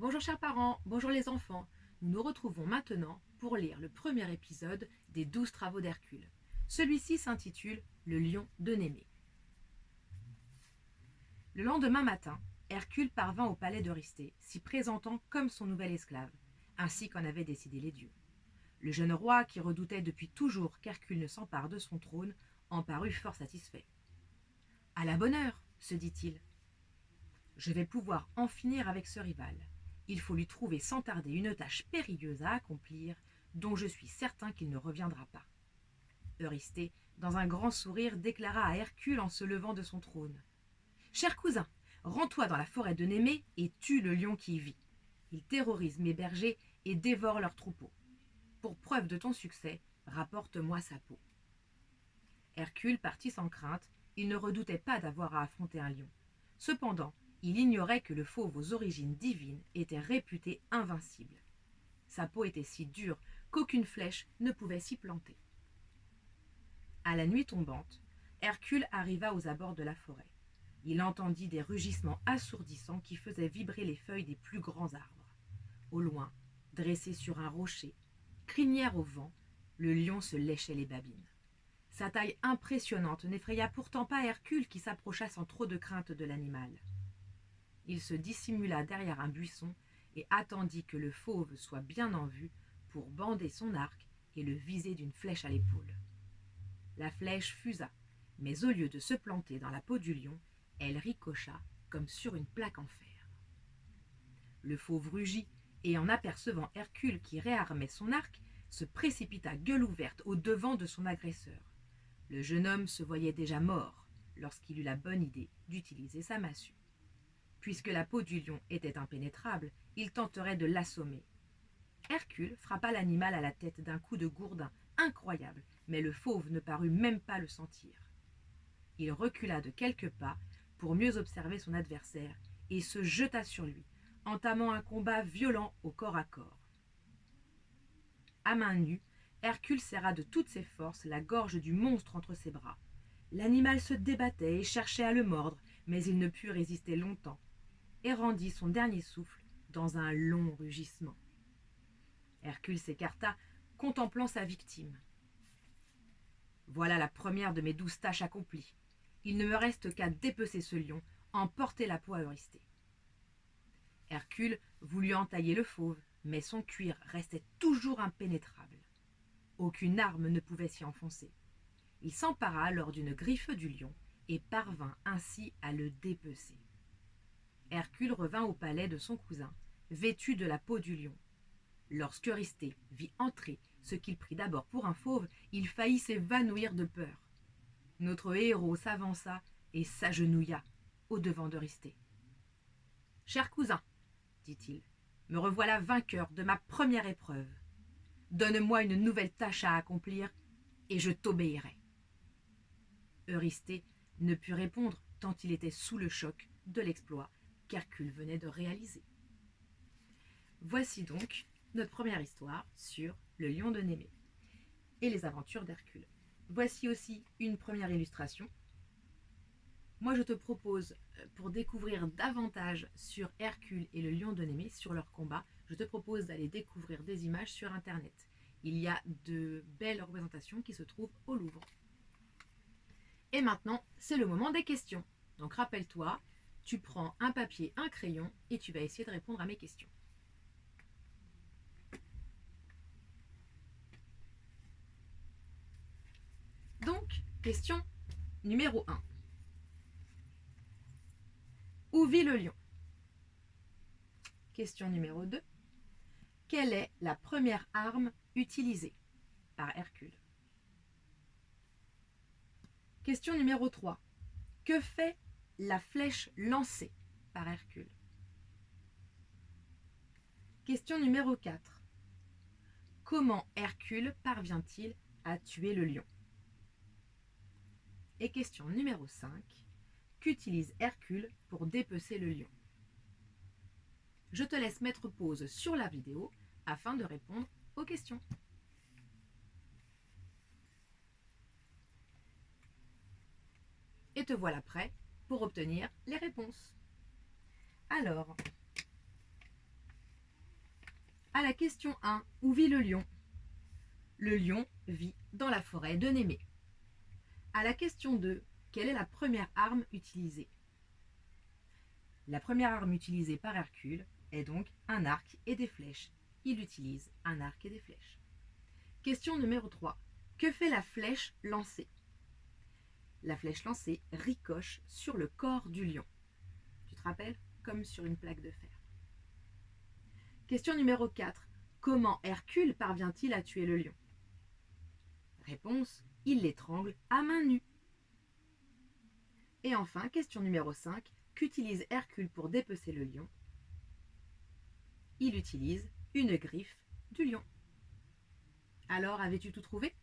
Bonjour chers parents, bonjour les enfants. Nous nous retrouvons maintenant pour lire le premier épisode des 12 travaux d'Hercule. Celui-ci s'intitule Le lion de Némée. Le lendemain matin, Hercule parvint au palais d'Eurysthée, s'y présentant comme son nouvel esclave, ainsi qu'en avaient décidé les dieux. Le jeune roi, qui redoutait depuis toujours qu'Hercule ne s'empare de son trône, en parut fort satisfait. « À la bonne heure, se dit-il. Je vais pouvoir en finir avec ce rival. Il faut lui trouver sans tarder une tâche périlleuse à accomplir, dont je suis certain qu'il ne reviendra pas. » Eurysthée, dans un grand sourire, déclara à Hercule en se levant de son trône. « Cher cousin, rends-toi dans la forêt de Némée et tue le lion qui y vit. Il terrorise mes bergers et dévore leurs troupeaux. Pour preuve de ton succès, rapporte-moi sa peau. » Hercule partit sans crainte, il ne redoutait pas d'avoir à affronter un lion. Cependant, il ignorait que le fauve aux origines divines était réputé invincible. Sa peau était si dure qu'aucune flèche ne pouvait s'y planter. À la nuit tombante, Hercule arriva aux abords de la forêt. Il entendit des rugissements assourdissants qui faisaient vibrer les feuilles des plus grands arbres. Au loin, dressé sur un rocher, crinière au vent, le lion se léchait les babines. Sa taille impressionnante n'effraya pourtant pas Hercule qui s'approcha sans trop de crainte de l'animal. Il se dissimula derrière un buisson et attendit que le fauve soit bien en vue pour bander son arc et le viser d'une flèche à l'épaule. La flèche fusa, mais au lieu de se planter dans la peau du lion, elle ricocha comme sur une plaque en fer. Le fauve rugit et, en apercevant Hercule qui réarmait son arc, se précipita gueule ouverte au-devant de son agresseur. Le jeune homme se voyait déjà mort lorsqu'il eut la bonne idée d'utiliser sa massue. Puisque la peau du lion était impénétrable, il tenterait de l'assommer. Hercule frappa l'animal à la tête d'un coup de gourdin incroyable, mais le fauve ne parut même pas le sentir. Il recula de quelques pas pour mieux observer son adversaire et se jeta sur lui, entamant un combat violent au corps à corps. À main nue, Hercule serra de toutes ses forces la gorge du monstre entre ses bras. L'animal se débattait et cherchait à le mordre, mais il ne put résister longtemps et rendit son dernier souffle dans un long rugissement. Hercule s'écarta, contemplant sa victime. « Voilà la première de mes 12 tâches accomplies. Il ne me reste qu'à dépecer ce lion, emporter la peau à Eurysthée. » Hercule voulut entailler le fauve, mais son cuir restait toujours impénétrable. Aucune arme ne pouvait s'y enfoncer. Il s'empara alors d'une griffe du lion et parvint ainsi à le dépecer. Hercule revint au palais de son cousin, vêtu de la peau du lion. Lorsqu'Eurysthée vit entrer ce qu'il prit d'abord pour un fauve, il faillit s'évanouir de peur. Notre héros s'avança et s'agenouilla au-devant d'Eurysthée. « Cher cousin, dit-il, me revoilà vainqueur de ma première épreuve. Donne-moi une nouvelle tâche à accomplir et je t'obéirai. » Eurysthée ne put répondre tant il était sous le choc de l'exploit qu'Hercule venait de réaliser. Voici donc notre première histoire sur le lion de Némée et les aventures d'Hercule. Voici aussi une première illustration. Moi, je te propose, pour découvrir davantage sur Hercule et le lion de Némée, sur leur combat, je te propose d'aller découvrir des images sur Internet. Il y a de belles représentations qui se trouvent au Louvre. Et maintenant, c'est le moment des questions. Donc rappelle-toi, tu prends un papier, un crayon et tu vas essayer de répondre à mes questions. Donc, question numéro 1. Où vit le lion? Question numéro 2. Quelle est la première arme utilisée par Hercule? Question numéro 3. Que fait la flèche lancée par Hercule? Question numéro 4. Comment Hercule parvient-il à tuer le lion? Et question numéro 5. Qu'utilise Hercule pour dépecer le lion? Je te laisse mettre pause sur la vidéo afin de répondre aux questions. Et te voilà prêt pour obtenir les réponses. Alors, À la question 1, où vit le lion? Le lion vit dans la forêt de Némée. À la question 2, quelle est la première arme utilisée? La première arme utilisée par Hercule est donc un arc et des flèches. Il utilise un arc et des flèches. Question numéro 3. Que fait la flèche lancée? La flèche lancée ricoche sur le corps du lion. Tu te rappelles? Comme sur une plaque de fer. Question numéro 4. Comment Hercule parvient-il à tuer le lion? Réponse, il l'étrangle à main nue. Et enfin, question numéro 5. Qu'utilise Hercule pour dépecer le lion? Il utilise une griffe du lion. Alors, avais-tu tout trouvé?